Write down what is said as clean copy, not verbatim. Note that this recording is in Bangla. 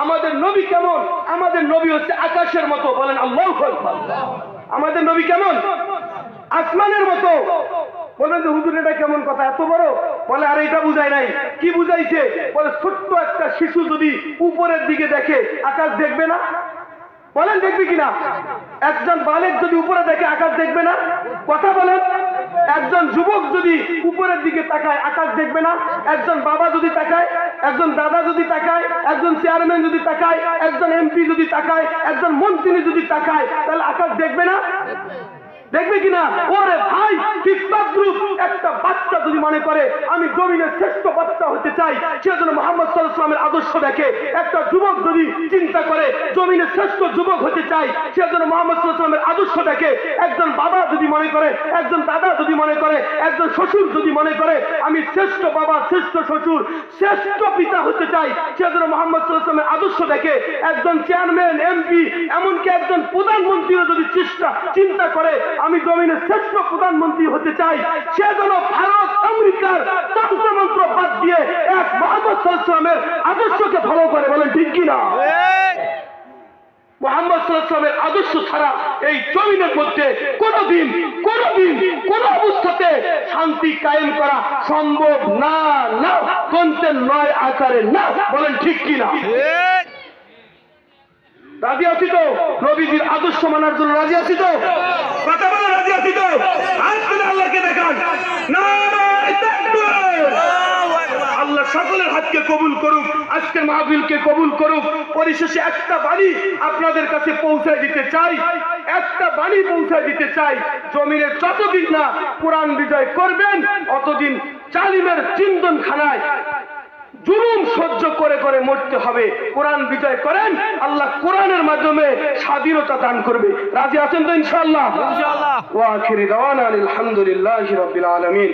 আমাদের নবী কেমন? আমাদের নবী হচ্ছে আকাশের মতো। বলেন আল্লাহু আকবার। আমাদের নবী কেমন? আসমানের মতো। বলেন যে হুজুর এটা কেমন কথা, এত বড়? বলে আরে এটা বুঝাই নাই। কি বুঝাইছে? বলে ছোট্ট একটা শিশু যদি উপরের দিকে দেখে আকাশ দেখবে না? বলেন দেখবে কিনা? একজন বালক যদি উপরে দেখে আকাশ দেখবে না? কথা বলেন। একজন যুবক যদি উপরের দিকে তাকায় আকাশ দেখবে না? একজন বাবা যদি তাকায়, একজন দাদা যদি তাকায়, একজন চেয়ারম্যান যদি তাকায়, একজন এমপি যদি তাকায়, একজন মন্ত্রী যদি তাকায়, তাহলে আকাশ দেখবে না? দেখবে কিনা? ওরে ভাই, বিশ্বগ্রুপ একটা বাচ্চা যদি মনে করে আমি জমিনের শ্রেষ্ঠ বাচ্চা হতে চাই, সেজন্য মুহাম্মদ সাল্লাল্লাহু আলাইহি ওয়াসাল্লামের আদর্শ দেখে। একটা যুবক যদি চিন্তা করে জমিনের শ্রেষ্ঠ যুবক হতে চাই, সেজন্য মুহাম্মদ সাল্লাল্লাহু আলাইহি ওয়াসাল্লামের আদর্শ দেখে। একজন বাবা যদি মনে করে, একজন দাদা যদি মনে করে, একজন শ্বশুর যদি মনে করে আমি শ্রেষ্ঠ বাবা, শ্রেষ্ঠ শ্বশুর, শ্রেষ্ঠ পিতা হতে চাই, সেজন্য মুহাম্মদ সাল্লাল্লাহু আলাইহি ওয়াসাল্লামের আদর্শ দেখে। একজন চেয়ারম্যান, এমপি, এমনকি একজন প্রধানমন্ত্রীও যদি চিন্তা করে আমি জমিনের শ্রেষ্ঠ প্রধানমন্ত্রী হতে চাই, সেজন্য ভারত আমেরিকার তন্ত্রমন্ত্র বাদ দিয়ে এক মুহাম্মদ সাল্লাল্লাহু আলাইহি ওয়াসাল্লামের আদর্শকে ফলো করে। বলেন ঠিক কিনা? মুহাম্মদ সাল্লাল্লাহু আলাইহি ওয়াসাল্লামের আদর্শ ছাড়া এই জমিনের মধ্যে কোনোদিন কোন অবস্থাতে শান্তি কায়েম করা সম্ভব না। না কন্টেন নয়, আকারে না। বলেন ঠিক কিনা? রাজি আছি তো? নবীজির আদর্শ মানার জন্য রাজি আছি তো? কথা বলে রাজি আছি তো? আল্লাহকে দেখান। আল্লাহ সকলের হাতকে কবুল করুক, আজকের মাহফিলকে কবুল করুক। পরিশেষে একটা বাণী আপনাদের কাছে পৌঁছায় দিতে চাই, একটা বাণী পৌঁছায় দিতে চাই। জমিনে যতদিন না কোরআন বিজয় করবেন, অতদিন জালিমের চিন্তনখানায় জুলুম সহ্য করে করে মরতে হবে। কোরআন বিজয় করেন, আল্লাহ কোরআনের মাধ্যমে স্বাধীনতা দান করবে। রাজি আছেন তো ইনশাআল্লাহ? ওয়া আখিরি দাওয়ানা আলহামদুলিল্লাহি রাব্বিল আলামিন।